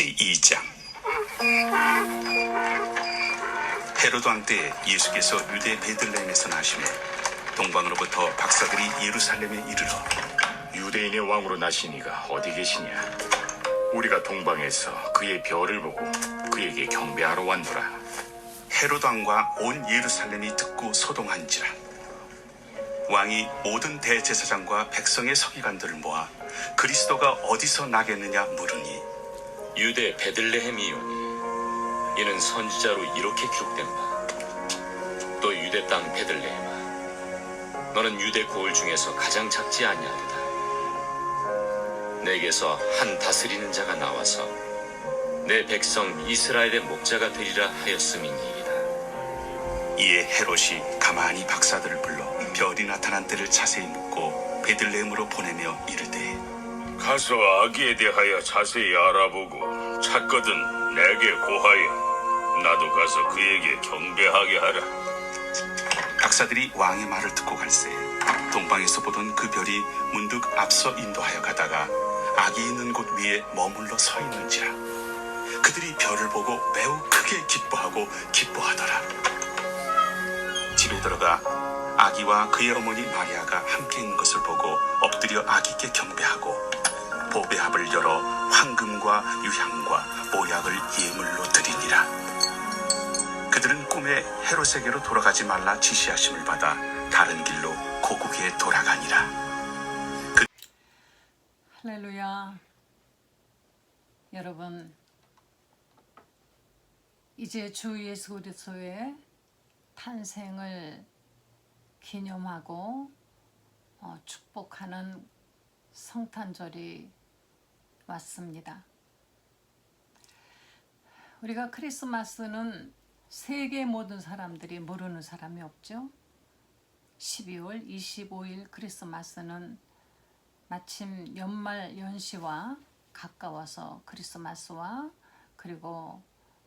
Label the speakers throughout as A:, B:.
A: 제2장. 헤로드 왕 때 예수께서 유대 베들레헴에서 나시매 동방으로부터 박사들이 예루살렘에 이르러
B: 유대인의 왕으로 나신 이가 어디 계시냐? 우리가 동방에서 그의 별을 보고 그에게 경배하러 왔노라.
A: 헤로드 왕과 온 예루살렘이 듣고 소동한지라. 왕이 모든 대제사장과 백성의 서기관들을 모아 그리스도가 어디서 나겠느냐 물으니
C: 유대 베들레헴이오니 이는 선지자로 이렇게 기록된 바. 또 유대 땅 베들레헴아, 너는 유대 고을 중에서 가장 작지 아니하도다. 내게서 한 다스리는 자가 나와서 내 백성 이스라엘의 목자가 되리라 하였음이니이다.
A: 이에 헤롯이 가만히 박사들을 불러 별이 나타난 때를 자세히 묻고 베들레헴으로 보내며 이르되
B: 가서 아기에 대하여 자세히 알아보고 찾거든 내게 고하여 나도 가서 그에게 경배하게 하라.
A: 박사들이 왕의 말을 듣고 갈새 동방에서 보던 그 별이 문득 앞서 인도하여 가다가 아기 있는 곳 위에 머물러 서 있는지라. 그들이 별을 보고 매우 크게 기뻐하더라. 집에 들어가 아기와 그의 어머니 마리아가 함께 있는 것을 보고 엎드려 아기께 경배하고 보배합을 열어 황금과 유향과 모약을 예물로 드리니라. 그들은 꿈에 헤롯에게로 돌아가지 말라 지시하심을 받아 다른 길로 고국에 돌아가니라.
D: 할렐루야. 여러분, 이제 주 예수 그리스도의 탄생을 기념하고 축복하는 성탄절이 왔습니다. 우리가 크리스마스는 세계 모든 사람들이 모르는 사람이 없죠. 12월 25일 크리스마스는 마침 연말 연시와 가까워서 크리스마스와 그리고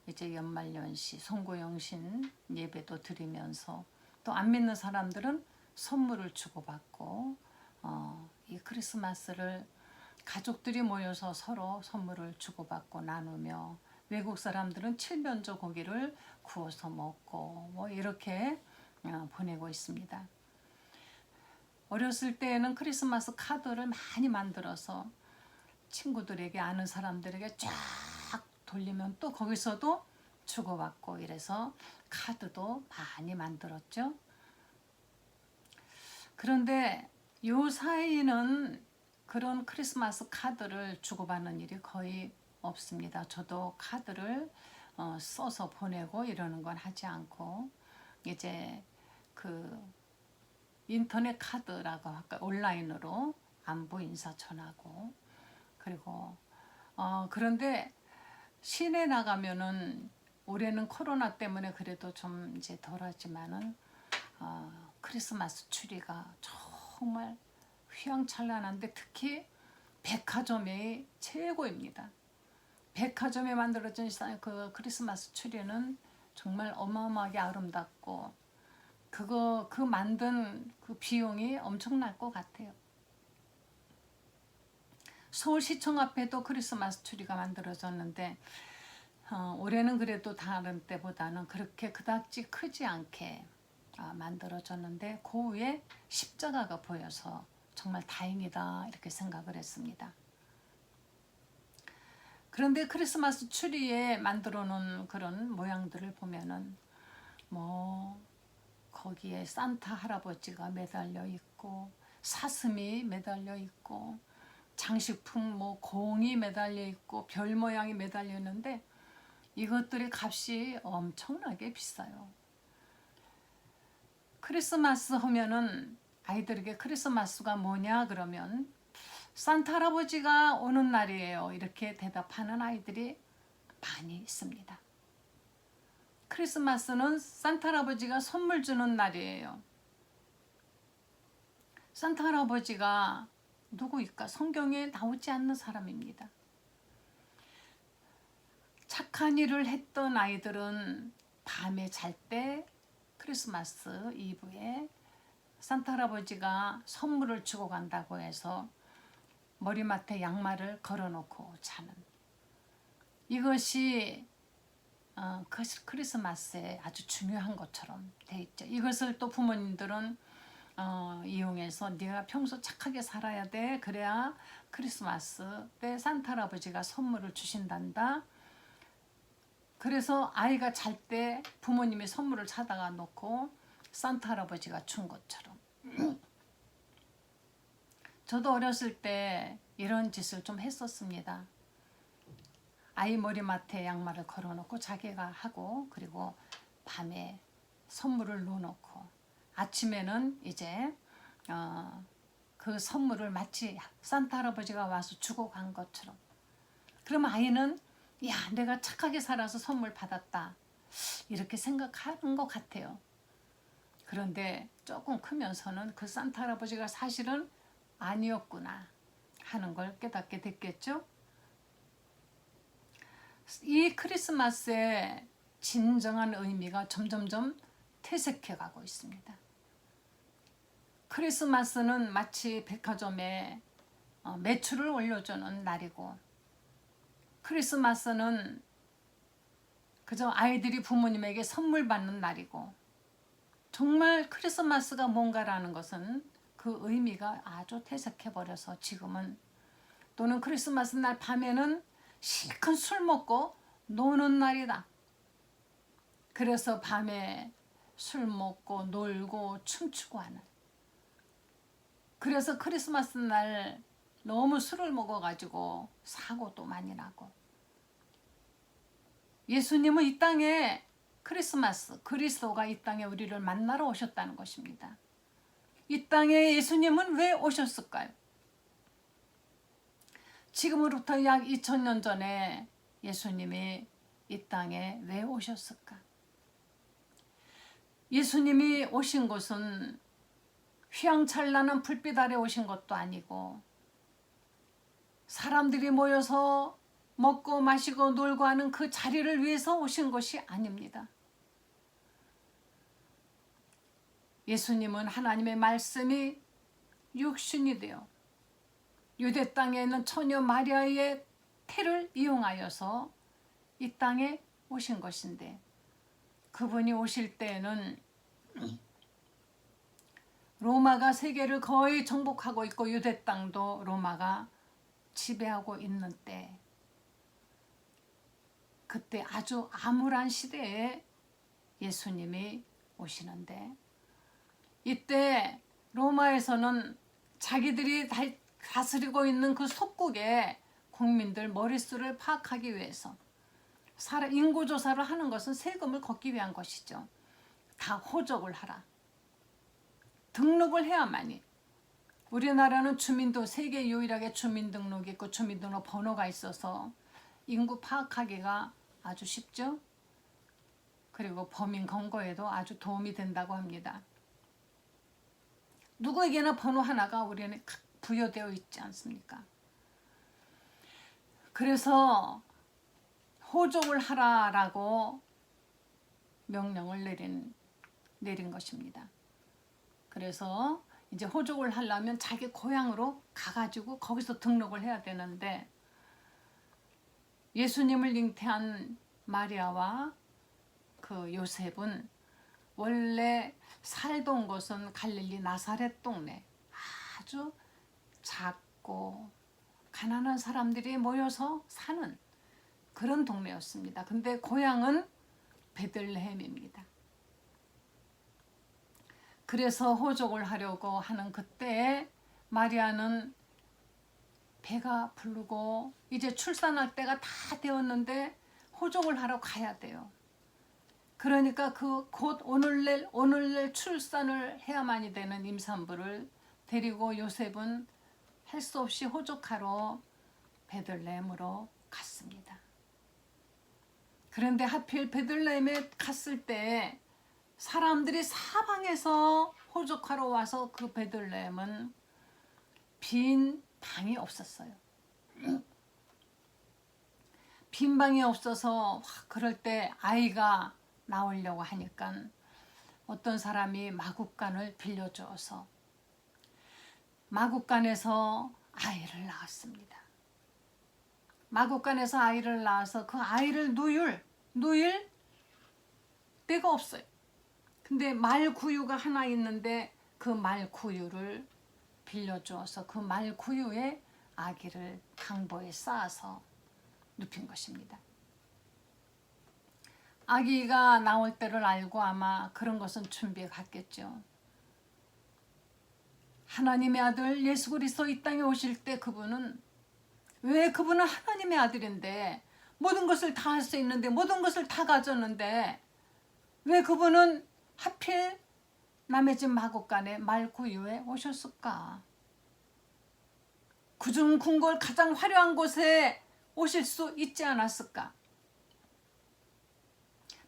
D: 이제 연말 연시 송구영신 예배도 드리면서 또 안 믿는 사람들은 선물을 주고받고 이 크리스마스를 가족들이 모여서 서로 선물을 주고받고 나누며 외국 사람들은 칠면조 고기를 구워서 먹고 뭐 이렇게 보내고 있습니다. 어렸을 때에는 크리스마스 카드를 많이 만들어서 친구들에게 아는 사람들에게 쫙 돌리면 또 거기서도 주고받고 이래서 카드도 많이 만들었죠. 그런데 요 사이는 그런 크리스마스 카드를 주고받는 일이 거의 없습니다. 저도 카드를 써서 보내고 이러는 건 하지 않고 이제 그 인터넷 카드라고 할까 온라인으로 안부 인사 전하고 그리고 그런데 시내 나가면은 올해는 코로나 때문에 그래도 좀 이제 덜하지만은 크리스마스 추리가 정말 휘황찬란한데 특히 백화점이 최고입니다. 백화점에 만들어진 그 크리스마스 추리는 정말 어마어마하게 아름답고 그 만든 그 비용이 엄청날 것 같아요. 서울시청 앞에도 크리스마스 추리가 만들어졌는데 올해는 그래도 다른 때보다는 그렇게 그닥지 크지 않게 만들어졌는데 그 위에 십자가가 보여서 정말 다행이다 이렇게 생각을 했습니다. 그런데 크리스마스 추리에 만들어 놓은 그런 모양들을 보면은 뭐 거기에 산타 할아버지가 매달려 있고 사슴이 매달려 있고 장식품 뭐 공이 매달려 있고 별 모양이 매달려 있는데 이것들의 값이 엄청나게 비싸요. 크리스마스 하면은 아이들에게 크리스마스가 뭐냐 그러면 산타 할아버지가 오는 날이에요 이렇게 대답하는 아이들이 많이 있습니다. 크리스마스는 산타 할아버지가 선물 주는 날이에요. 산타 할아버지가 누구일까? 성경에 나오지 않는 사람입니다. 착한 일을 했던 아이들은 밤에 잘 때 크리스마스 이브에 산타 할아버지가 선물을 주고 간다고 해서 머리맡에 양말을 걸어놓고 자는 이것이 크리스마스에 아주 중요한 것처럼 돼 있죠. 이것을 또 부모님들은 이용해서 네가 평소 착하게 살아야 돼. 그래야 크리스마스 때 산타 할아버지가 선물을 주신단다. 그래서 아이가 잘 때 부모님이 선물을 사다가 놓고 산타 할아버지가 준 것처럼. 저도 어렸을 때 이런 짓을 좀 했었습니다. 아이 머리맡에 양말을 걸어놓고 자기가 하고, 그리고 밤에 선물을 놓아놓고 아침에는 이제 그 선물을 마치 산타 할아버지가 와서 주고 간 것처럼. 그럼 아이는 야, 내가 착하게 살아서 선물 받았다, 이렇게 생각하는 것 같아요. 그런데 조금 크면서는 그 산타 할아버지가 사실은 아니었구나 하는 걸 깨닫게 됐겠죠. 이 크리스마스의 진정한 의미가 점점점 퇴색해 가고 있습니다. 크리스마스는 마치 백화점에 매출을 올려주는 날이고, 크리스마스는 그저 아이들이 부모님에게 선물 받는 날이고, 정말 크리스마스가 뭔가라는 것은 그 의미가 아주 퇴색해 버려서 지금은, 또는 크리스마스 날 밤에는 실컷 술 먹고 노는 날이다. 그래서 밤에 술 먹고 놀고 춤추고 하는. 그래서 크리스마스 날 너무 술을 먹어가지고 사고도 많이 나고. 예수님은 이 땅에 크리스마스, 그리스도가 이 땅에 우리를 만나러 오셨다는 것입니다. 이 땅에 예수님은 왜 오셨을까요? 지금으로부터 약 2000년 전에 예수님이 이 땅에 왜 오셨을까? 예수님이 오신 곳은 휘황찬란한 불빛 아래 오신 것도 아니고, 사람들이 모여서 먹고 마시고 놀고 하는 그 자리를 위해서 오신 것이 아닙니다. 예수님은 하나님의 말씀이 육신이 되어 유대 땅에 있는 처녀 마리아의 태를 이용하여서 이 땅에 오신 것인데, 그분이 오실 때에는 로마가 세계를 거의 정복하고 있고 유대 땅도 로마가 지배하고 있는 때, 그때 아주 암울한 시대에 예수님이 오시는데, 이때 로마에서는 자기들이 다스리고 있는 그 속국의 국민들 머릿수를 파악하기 위해서 인구조사를 하는 것은 세금을 걷기 위한 것이죠. 다 호적을 하라. 등록을 해야만이. 우리나라는 주민도 세계 유일하게 주민등록이 있고 주민등록 번호가 있어서 인구 파악하기가 아주 쉽죠. 그리고 범인 검거에도 아주 도움이 된다고 합니다. 누구에게나 번호 하나가 우리는 부여되어 있지 않습니까? 그래서 호적을 하라라고 명령을 내린 것입니다. 그래서 이제 호적을 하려면 자기 고향으로 가가지고 거기서 등록을 해야 되는데, 예수님을 잉태한 마리아와 그 요셉은 원래 살던 곳은 갈릴리 나사렛 동네, 아주 작고 가난한 사람들이 모여서 사는 그런 동네였습니다. 근데 고향은 베들레헴입니다. 그래서 호적을 하려고 하는 그때에 마리아는 배가 부르고 이제 출산할 때가 다 되었는데 호적을 하러 가야 돼요. 그러니까 그 곧 오늘날 출산을 해야만이 되는 임산부를 데리고 요셉은 할 수 없이 호적하러 베들레헴으로 갔습니다. 그런데 하필 베들레헴에 갔을 때 사람들이 사방에서 호적하러 와서 그 베들레헴은 빈 방이 없었어요. 빈 방이 없어서 그럴 때 아이가 나오려고 하니까 어떤 사람이 마구간을 빌려주어서 마구간에서 아이를 낳았습니다. 마국간에서 아이를 낳아서 그 아이를 누일 데가 없어요. 근데 말구유가 하나 있는데 그 말구유를 빌려주어서 그 말구유에 아기를 강보에 쌓아서 눕힌 것입니다. 아기가 나올 때를 알고 아마 그런 것은 준비해 갔겠죠. 하나님의 아들 예수 그리스도 이 땅에 오실 때 그분은 하나님의 아들인데 모든 것을 다 할 수 있는데 모든 것을 다 가졌는데 왜 그분은 하필 남의 집 마국간에 말구유에 오셨을까? 그중 궁궐 가장 화려한 곳에 오실 수 있지 않았을까?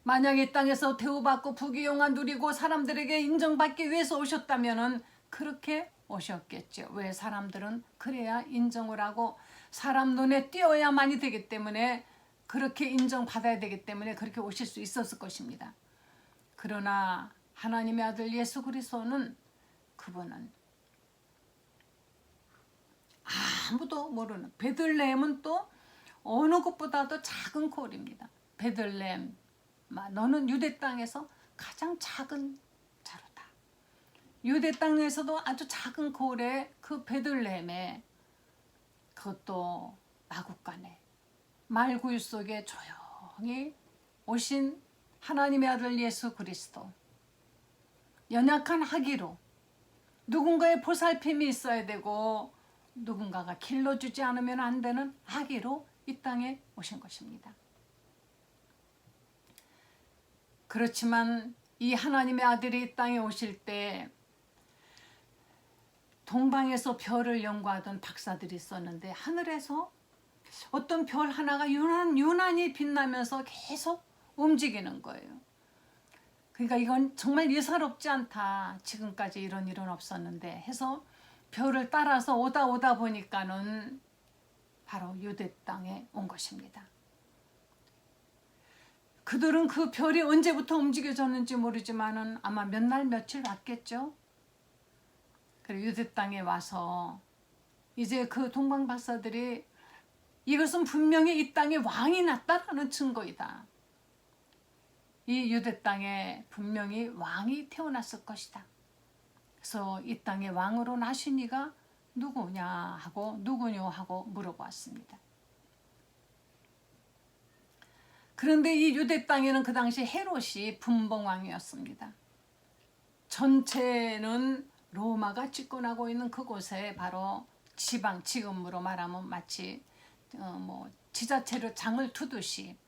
D: 만약 이 땅에서 대우받고 부귀영화 누리고 사람들에게 인정받기 위해서 오셨다면 그렇게 오셨겠죠. 왜? 사람들은 그래야 인정을 하고 사람 눈에 띄어야만이 되기 때문에 그렇게 인정받아야 되기 때문에 그렇게 오실 수 있었을 것입니다. 그러나 하나님의 아들 예수 그리스도는 그분은 아무도 모르는 베들레헴은 또 어느 곳보다도 작은 고을입니다. 베들레헴 너는 유대 땅에서 가장 작은 자루다. 유대 땅에서도 아주 작은 고을에 그 베들레헴에 그것도 마국간에 말구유 속에 조용히 오신 하나님의 아들 예수 그리스도 연약한 아기로 누군가의 보살핌이 있어야 되고 누군가가 길러주지 않으면 안 되는 아기로 이 땅에 오신 것입니다. 그렇지만 이 하나님의 아들이 이 땅에 오실 때 동방에서 별을 연구하던 박사들이 있었는데 하늘에서 어떤 별 하나가 유난히 빛나면서 계속 움직이는 거예요. 그러니까 이건 정말 예사롭지 않다. 지금까지 이런 일은 없었는데 해서 별을 따라서 오다 보니까는 바로 유대 땅에 온 것입니다. 그들은 그 별이 언제부터 움직여졌는지 모르지만은 아마 몇 날 며칠 왔겠죠. 그리고 유대 땅에 와서 이제 그 동방 박사들이 이것은 분명히 이 땅에 왕이 났다라는 증거이다. 이 유대 땅에 분명히 왕이 태어났을 것이다. 그래서 이 땅에 왕으로 나신 이가 누구냐 하고 물어보았습니다. 그런데 이 유대 땅에는 그 당시 헤롯이 분봉왕이었습니다. 전체는 로마가 집권하고 있는 그곳에 바로 지방, 지금으로 말하면 마치 지자체로 장을 두듯이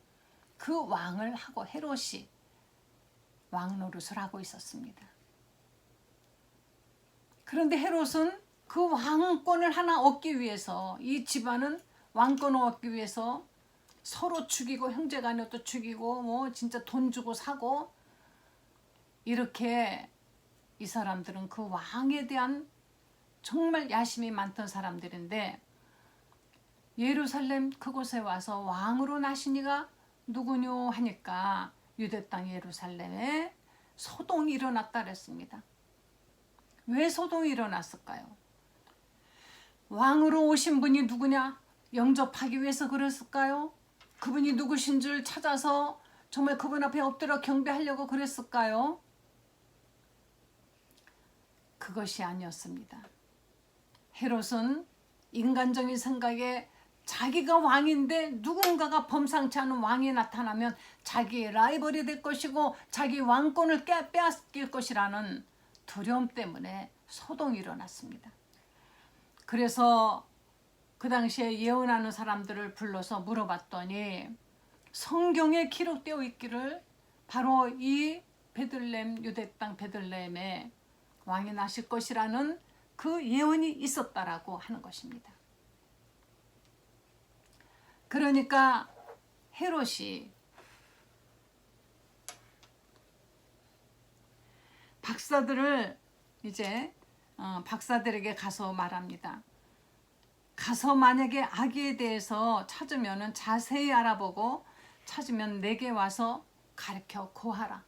D: 그 왕을 하고 헤롯이 왕 노릇을 하고 있었습니다. 그런데 헤롯은 그 왕권을 하나 얻기 위해서 이 집안은 왕권을 얻기 위해서 서로 죽이고 형제간에도 죽이고 진짜 돈 주고 사고 이렇게 이 사람들은 그 왕에 대한 정말 야심이 많던 사람들인데 예루살렘 그곳에 와서 왕으로 나신 이가 누구뇨 하니까 유대 땅 예루살렘에 소동이 일어났다 그랬습니다. 왜 소동이 일어났을까요? 왕으로 오신 분이 누구냐? 영접하기 위해서 그랬을까요? 그분이 누구신 줄 찾아서 정말 그분 앞에 엎드려 경배하려고 그랬을까요? 그것이 아니었습니다. 헤롯은 인간적인 생각에 자기가 왕인데 누군가가 범상치 않은 왕이 나타나면 자기의 라이벌이 될 것이고 자기 왕권을 빼앗길 것이라는 두려움 때문에 소동이 일어났습니다. 그래서 그 당시에 예언하는 사람들을 불러서 물어봤더니 성경에 기록되어 있기를 바로 이 베들레헴 유대 땅 베들레헴에 왕이 나실 것이라는 그 예언이 있었다라고 하는 것입니다. 그러니까 헤롯이 박사들을 이제 박사들에게 가서 말합니다. 가서 만약에 아기에 대해서 찾으면 자세히 알아보고 찾으면 내게 와서 가르쳐 고하라.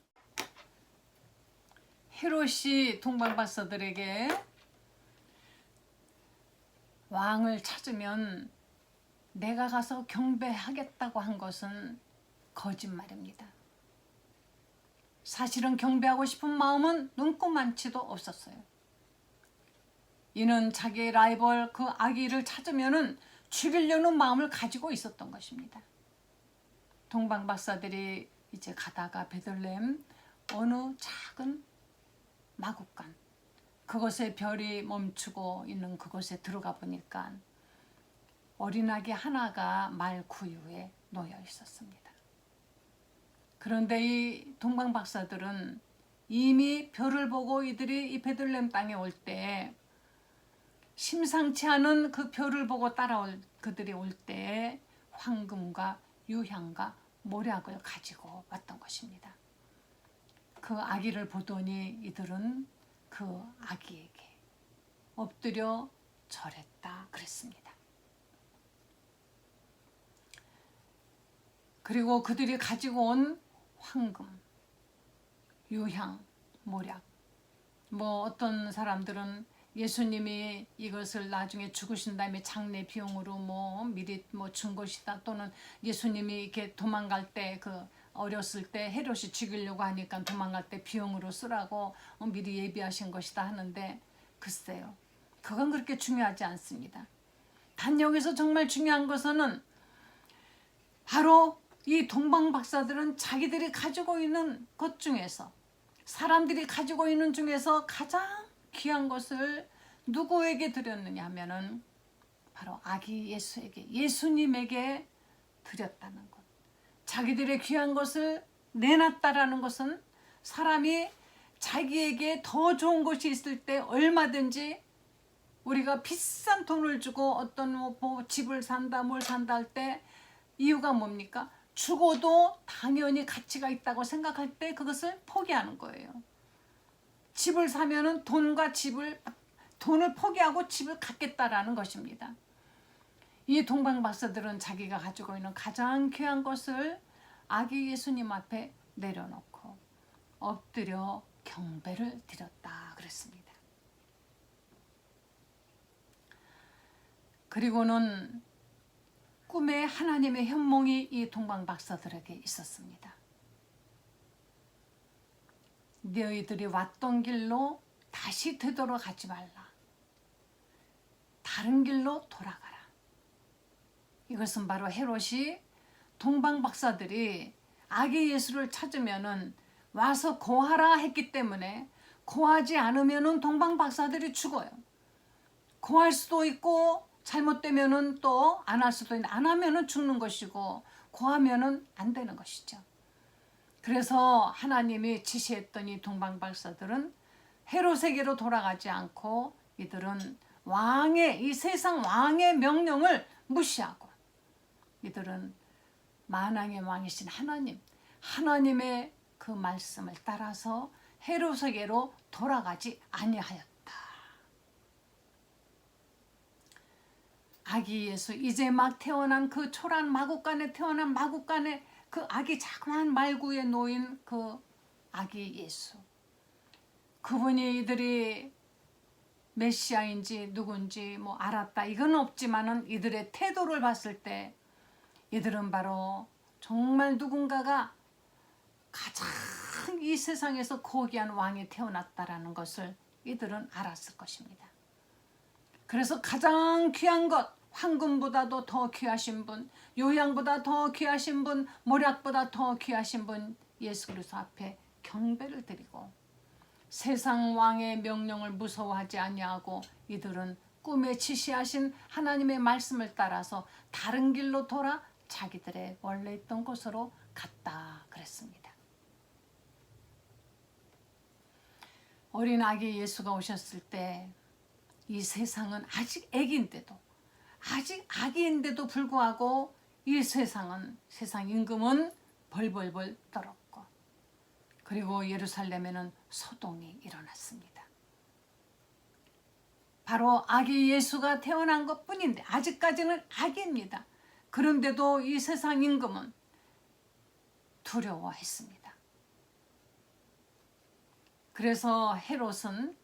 D: 헤롯이 동방 박사들에게 왕을 찾으면 내가 가서 경배하겠다고 한 것은 거짓말입니다. 사실은 경배하고 싶은 마음은 눈꼽만치도 없었어요. 이는 자기의 라이벌 그 아기를 찾으면은 죽이려는 마음을 가지고 있었던 것입니다. 동방 박사들이 이제 가다가 베들레헴 어느 작은 마구간, 그곳에 별이 멈추고 있는 그곳에 들어가 보니까 어린아기 하나가 말 구유에 놓여 있었습니다. 그런데 이 동방 박사들은 이미 별을 보고 이들이 이 베들레헴 땅에 올 때 심상치 않은 그 별을 보고 따라올 그들이 올 때 황금과 유향과 모략을 가지고 왔던 것입니다. 그 아기를 보더니 이들은 그 아기에게 엎드려 절했다 그랬습니다. 그리고 그들이 가지고 온 황금, 유향, 모략, 어떤 사람들은 예수님이 이것을 나중에 죽으신 다음에 장례 비용으로 미리 준 것이다, 또는 예수님이 이렇게 도망갈 때 어렸을 때 헤롯이 죽이려고 하니까 도망갈 때 비용으로 쓰라고 미리 예비하신 것이다 하는데, 글쎄요, 그건 그렇게 중요하지 않습니다. 단 여기서 정말 중요한 것은 바로 이 동방 박사들은 자기들이 가지고 있는 것 중에서, 사람들이 가지고 있는 중에서 가장 귀한 것을 누구에게 드렸느냐 하면은 바로 아기 예수에게, 예수님에게 드렸다는 것. 자기들의 귀한 것을 내놨다라는 것은 사람이 자기에게 더 좋은 것이 있을 때 얼마든지, 우리가 비싼 돈을 주고 어떤 집을 산다 뭘 산다 할 때 이유가 뭡니까? 죽어도 당연히 가치가 있다고 생각할 때 그것을 포기하는 거예요. 집을 사면은 돈을 포기하고 집을 갖겠다라는 것입니다. 이 동방 박사들은 자기가 가지고 있는 가장 귀한 것을 아기 예수님 앞에 내려놓고 엎드려 경배를 드렸다 그랬습니다. 그리고는 꿈에 하나님의 현몽이 이 동방 박사들에게 있었습니다. 너희들이 왔던 길로 다시 되돌아가지 말라. 다른 길로 돌아가라. 이것은 바로 헤롯이 동방 박사들이 아기 예수를 찾으면은 와서 고하라 했기 때문에, 고하지 않으면은 동방 박사들이 죽어요. 고할 수도 있고 잘못되면은 또 안 할 수도 있는데, 안 하면은 죽는 것이고 고하면은 안 되는 것이죠. 그래서 하나님이 지시했던 이 동방 박사들은 헤롯에게로 돌아가지 않고 이들은 이 세상 왕의 명령을 무시하고 이들은 만왕의 왕이신 하나님의 그 말씀을 따라서 헤롯에게로 돌아가지 아니하였다. 아기 예수, 이제 막 태어난 그 초란 마구간에 태어난 마구간에 그 아기 자그마한 말구에 놓인 그 아기 예수, 그분이 이들이 메시아인지 누군지 알았다 이건 없지만은 이들의 태도를 봤을 때 이들은 바로 정말 누군가가 가장 이 세상에서 고귀한 왕이 태어났다라는 것을 이들은 알았을 것입니다. 그래서 가장 귀한 것, 황금보다도 더 귀하신 분, 요양보다 더 귀하신 분, 모략보다 더 귀하신 분 예수 그리스도 앞에 경배를 드리고 세상 왕의 명령을 무서워하지 아니하고 이들은 꿈에 지시하신 하나님의 말씀을 따라서 다른 길로 돌아 자기들의 원래 있던 곳으로 갔다 그랬습니다. 어린 아기 예수가 오셨을 때 이 세상은 아직 아기인데도 불구하고 이 세상 임금은 벌벌벌 떨었고, 그리고 예루살렘에는 소동이 일어났습니다. 바로 아기 예수가 태어난 것뿐인데 아직까지는 아기입니다. 그런데도 이 세상 임금은 두려워했습니다. 그래서 헤롯은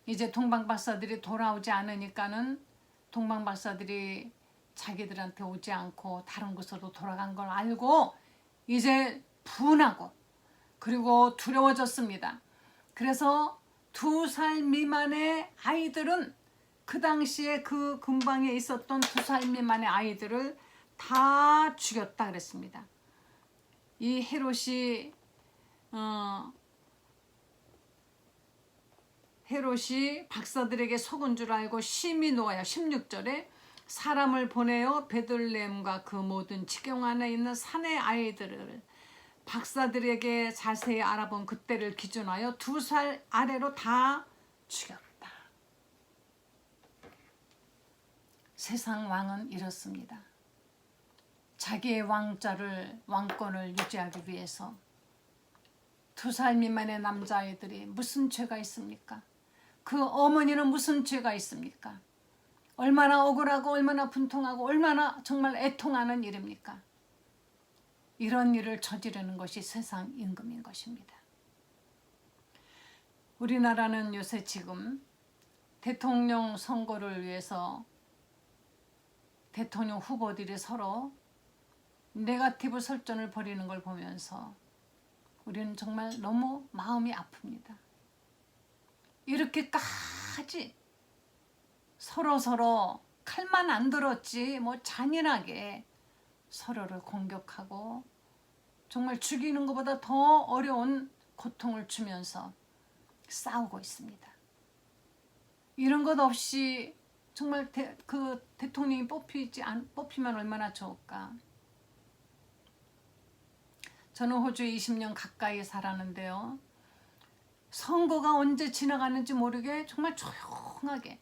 D: 이제 동방 박사들이 돌아오지 않으니까는 동방 박사들이 자기들한테 오지 않고 다른 곳으로 돌아간 걸 알고 이제 분하고 그리고 두려워졌습니다. 그래서 2살 미만의 아이들은 그 당시에 그 근방에 있었던 2살 미만의 아이들을 다 죽였다 그랬습니다. 이 헤롯이 박사들에게 속은 줄 알고 심히 놓아요. 16절에 사람을 보내어 베들레헴과 그 모든 지경 안에 있는 산의 아이들을 박사들에게 자세히 알아본 그때를 기준하여 2살 아래로 다 죽였다. 세상 왕은 이렇습니다. 자기의 왕권을 유지하기 위해서 2살 미만의 남자아이들이 무슨 죄가 있습니까? 그 어머니는 무슨 죄가 있습니까? 얼마나 억울하고 얼마나 분통하고 얼마나 정말 애통하는 일입니까? 이런 일을 저지르는 것이 세상 임금인 것입니다. 우리나라는 요새 지금 대통령 선거를 위해서 대통령 후보들이 서로 네거티브 설전을 벌이는 걸 보면서 우리는 정말 너무 마음이 아픕니다. 이렇게까지 서로 칼만 안 들었지 뭐 잔인하게 서로를 공격하고 정말 죽이는 것보다 더 어려운 고통을 주면서 싸우고 있습니다. 이런 것 없이 정말 그 대통령이 뽑히면 얼마나 좋을까. 저는 호주에 20년 가까이 살았는데요. 선거가 언제 지나가는지 모르게 정말 조용하게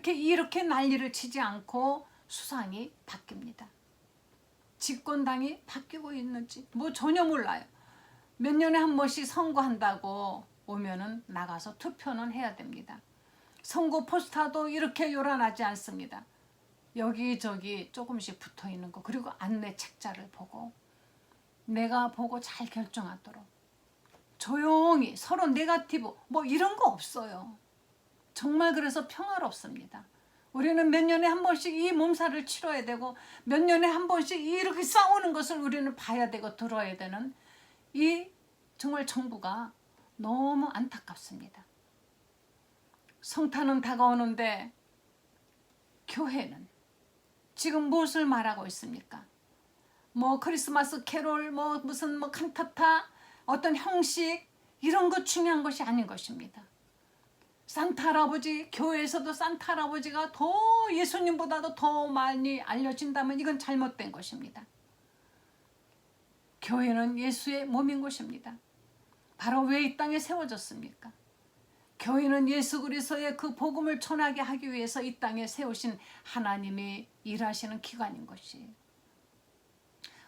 D: 이렇게 난리를 치지 않고 수상이 바뀝니다. 집권당이 바뀌고 있는지 뭐 전혀 몰라요. 몇 년에 한 번씩 선거한다고 오면은 나가서 투표는 해야 됩니다. 선거 포스터도 이렇게 요란하지 않습니다. 여기저기 조금씩 붙어 있는 거 그리고 안내 책자를 보고 내가 보고 잘 결정하도록 조용히 서로 네거티브 뭐 이런 거 없어요. 정말 그래서 평화롭습니다. 우리는 몇 년에 한 번씩 이 몸살을 치러야 되고 몇 년에 한 번씩 이렇게 싸우는 것을 우리는 봐야 되고 들어야 되는 이 정말 정부가 너무 안타깝습니다. 성탄은 다가오는데 교회는 지금 무엇을 말하고 있습니까? 뭐 크리스마스 캐롤 무슨 칸타타 어떤 형식 이런 거 중요한 것이 아닌 것입니다. 산타 할아버지 교회에서도 산타 할아버지가 더 예수님보다도 더 많이 알려진다면 이건 잘못된 것입니다. 교회는 예수의 몸인 것입니다. 바로 왜 이 땅에 세워졌습니까? 교회는 예수 그리스도의 그 복음을 전하게 하기 위해서 이 땅에 세우신 하나님이 일하시는 기관인 것이에요.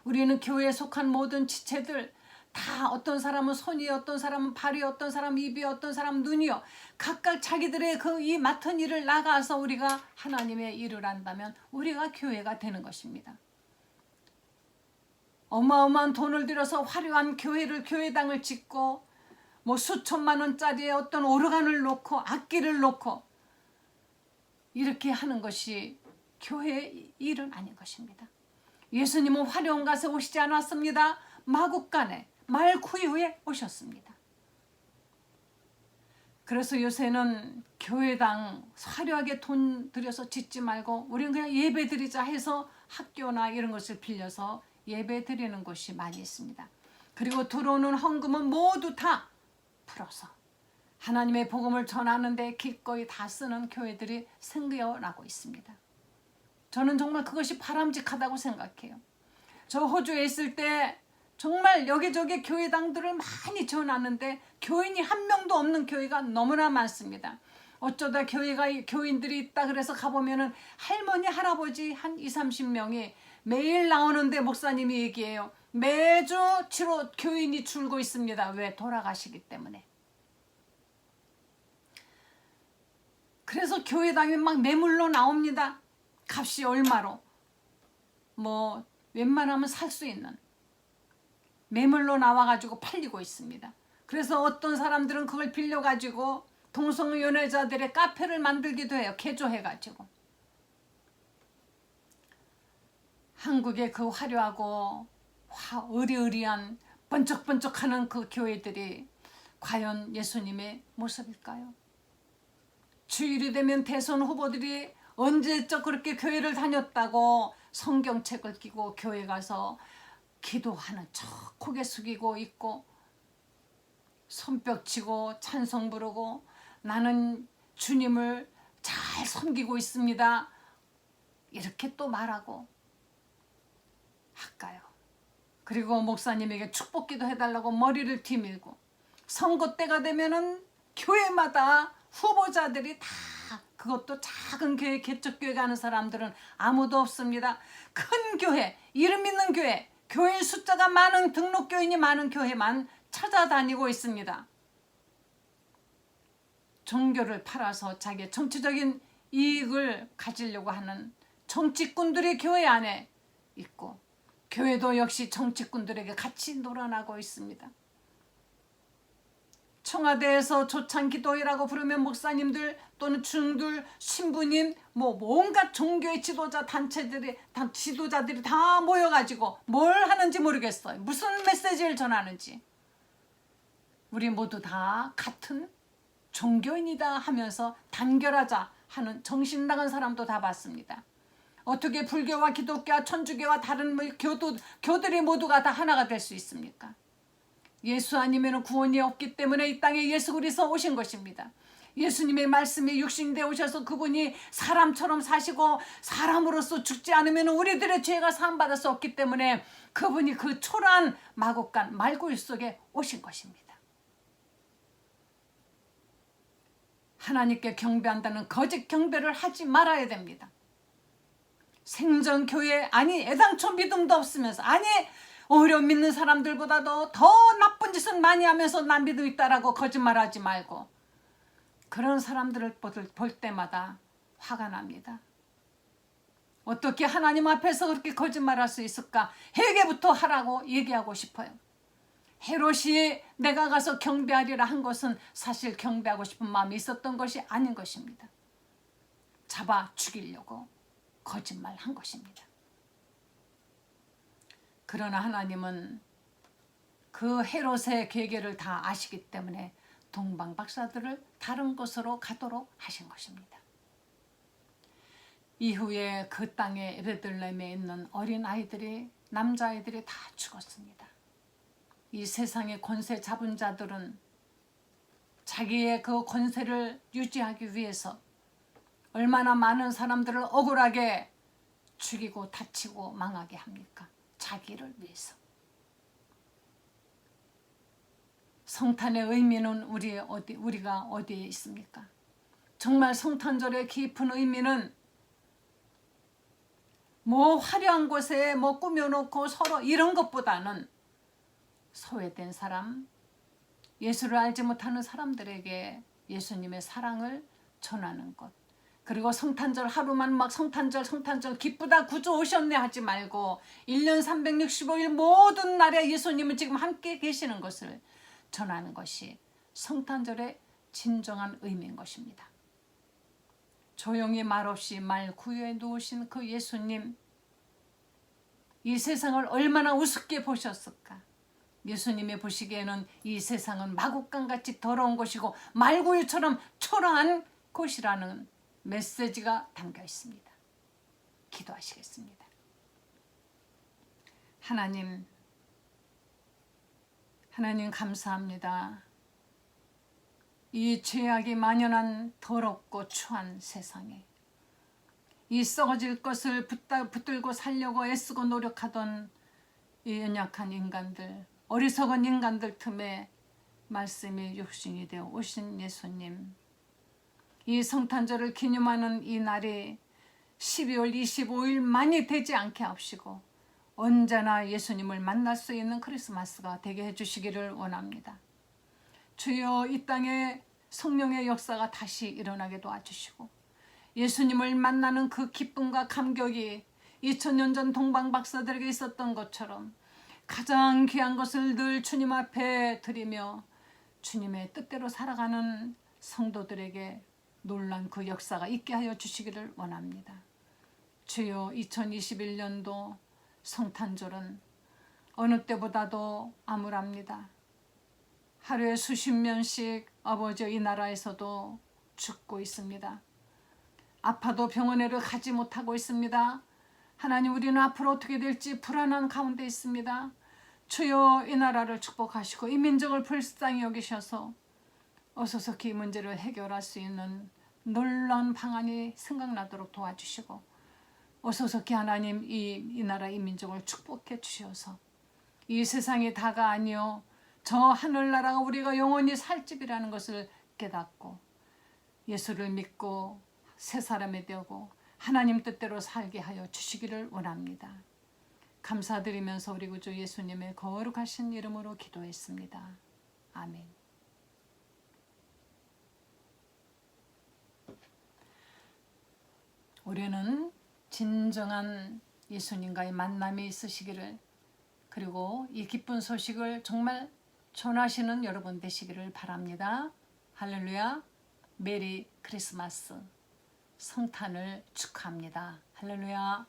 D: 우리는 교회에 속한 모든 지체들 다 어떤 사람은 손이요, 어떤 사람은 발이요, 어떤 사람은 입이요, 어떤 사람은 눈이요. 각각 자기들의 이 맡은 일을 나가서 우리가 하나님의 일을 한다면 우리가 교회가 되는 것입니다. 어마어마한 돈을 들여서 화려한 교회당을 짓고 뭐 수천만 원짜리의 어떤 오르간을 놓고 악기를 놓고 이렇게 하는 것이 교회의 일은 아닌 것입니다. 예수님은 화려한 곳에 오시지 않았습니다. 마국간에 말구유에 오셨습니다. 그래서 요새는 교회당 화려하게 돈 들여서 짓지 말고 우리는 그냥 예배 드리자 해서 학교나 이런 것을 빌려서 예배 드리는 곳이 많이 있습니다. 그리고 들어오는 헌금은 모두 다 풀어서 하나님의 복음을 전하는데 기꺼이 다 쓰는 교회들이 생겨나고 있습니다. 저는 정말 그것이 바람직하다고 생각해요. 저 호주에 있을 때 정말 여기저기 교회당들을 많이 지어놨는데 교인이 한 명도 없는 교회가 너무나 많습니다. 어쩌다 교인들이 있다 그래서 가보면은 할머니 할아버지 한 20-30명이 매일 나오는데 목사님이 얘기해요. 매주 교인이 줄고 있습니다. 왜? 돌아가시기 때문에. 그래서 교회당이 막 매물로 나옵니다. 값이 얼마로. 뭐 웬만하면 살 수 있는. 매물로 나와가지고 팔리고 있습니다. 그래서 어떤 사람들은 그걸 빌려가지고 동성연애자들의 카페를 만들기도 해요. 개조해가지고. 한국의 그 화려하고 의리의리한 번쩍번쩍하는 그 교회들이 과연 예수님의 모습일까요? 주일이 되면 대선 후보들이 언제적 그렇게 교회를 다녔다고 성경책을 끼고 교회 가서 기도하는 척 고개 숙이고 있고 손뼉 치고 찬송 부르고 나는 주님을 잘 섬기고 있습니다. 이렇게 또 말하고 할까요? 그리고 목사님에게 축복기도 해달라고 머리를 뒤밀고 선거 때가 되면은 교회마다 후보자들이 다 그것도 작은 교회 개척교회 가는 사람들은 아무도 없습니다. 큰 교회, 이름 있는 교회, 교인 숫자가 많은 등록교인이 많은 교회만 찾아다니고 있습니다. 종교를 팔아서 자기의 정치적인 이익을 가지려고 하는 정치꾼들이 교회 안에 있고 교회도 역시 정치꾼들에게 같이 놀아나고 있습니다. 청와대에서 조찬기도회라고 부르면 목사님들 또는 중들, 신부님, 온갖 종교의 지도자들이 다 모여가지고 뭘 하는지 모르겠어요. 무슨 메시지를 전하는지. 우리 모두 다 같은 종교인이다 하면서 단결하자 하는 정신 나간 사람도 다 봤습니다. 어떻게 불교와 기독교와 천주교와 다른 교들이 모두가 다 하나가 될 수 있습니까? 예수 아니면 구원이 없기 때문에 이 땅에 예수 그리스도 오신 것입니다. 예수님의 말씀이 육신되어 오셔서 그분이 사람처럼 사시고 사람으로서 죽지 않으면 우리들의 죄가 사함받을 수 없기 때문에 그분이 그 초라한 마곡간 말구유 속에 오신 것입니다. 하나님께 경배한다는 거짓 경배를 하지 말아야 됩니다. 생전교회 아니 애당초 믿음도 없으면서 아니 오히려 믿는 사람들보다도 더 나쁜 짓을 많이 하면서 난 믿음 있다라고 거짓말하지 말고 그런 사람들을 볼 때마다 화가 납니다. 어떻게 하나님 앞에서 그렇게 거짓말할 수 있을까? 회개부터 하라고 얘기하고 싶어요. 헤롯이 내가 가서 경배하리라 한 것은 사실 경배하고 싶은 마음이 있었던 것이 아닌 것입니다. 잡아 죽이려고 거짓말한 것입니다. 그러나 하나님은 그 헤롯의 계계를 다 아시기 때문에 동방 박사들을 다른 곳으로 가도록 하신 것입니다. 이후에 그 땅에 베들레헴에 있는 어린 아이들이 남자아이들이 다 죽었습니다. 이 세상의 권세 잡은 자들은 자기의 그 권세를 유지하기 위해서 얼마나 많은 사람들을 억울하게 죽이고 다치고 망하게 합니까? 자기를 위해서. 성탄의 의미는 우리가 어디에 있습니까? 정말 성탄절의 깊은 의미는 화려한 곳에 꾸며놓고 서로 이런 것보다는 소외된 사람, 예수를 알지 못하는 사람들에게 예수님의 사랑을 전하는 것. 그리고 성탄절 하루만 성탄절 기쁘다 구주 오셨네 하지 말고 1년 365일 모든 날에 예수님은 지금 함께 계시는 것을 전하는 것이 성탄절의 진정한 의미인 것입니다. 조용히 말없이 말 구유에 누우신 그 예수님, 이 세상을 얼마나 우습게 보셨을까? 예수님이 보시기에는 이 세상은 마곡간같이 더러운 곳이고 말구유처럼 초라한 곳이라는 메시지가 담겨 있습니다. 기도하시겠습니다. 하나님 감사합니다. 이 죄악이 만연한 더럽고 추한 세상에 이 썩어질 것을 붙들고 살려고 애쓰고 노력하던 이 연약한 인간들, 어리석은 인간들 틈에 말씀이 육신이 되어 오신 예수님, 이 성탄절을 기념하는 이 날이 12월 25일만이 되지 않게 하옵시고 언제나 예수님을 만날 수 있는 크리스마스가 되게 해주시기를 원합니다. 주여 이 땅에 성령의 역사가 다시 일어나게 도와주시고 예수님을 만나는 그 기쁨과 감격이 2000년 전 동방 박사들에게 있었던 것처럼 가장 귀한 것을 늘 주님 앞에 드리며 주님의 뜻대로 살아가는 성도들에게 놀란 그 역사가 있게 하여 주시기를 원합니다. 주여 2021년도 성탄절은 어느 때보다도 암울합니다. 하루에 수십 명씩 아버지 이 나라에서도 죽고 있습니다. 아파도 병원에를 가지 못하고 있습니다. 하나님, 우리는 앞으로 어떻게 될지 불안한 가운데 있습니다. 주여, 이 나라를 축복하시고 이 민족을 불쌍히 여기셔서 어서서히 이 문제를 해결할 수 있는 놀라운 방안이 생각나도록 도와주시고 어서서히 하나님 이 나라 이 민족을 축복해 주셔서 이 세상이 다가 아니요 저 하늘나라가 우리가 영원히 살 집이라는 것을 깨닫고 예수를 믿고 새 사람이 되고 하나님 뜻대로 살게 하여 주시기를 원합니다. 감사드리면서 우리 구주 예수님의 거룩하신 이름으로 기도했습니다. 아멘. 우리는 진정한 예수님과의 만남이 있으시기를, 그리고 이 기쁜 소식을 정말 전하시는 여러분 되시기를 바랍니다. 할렐루야. 메리 크리스마스. 성탄을 축하합니다. 할렐루야.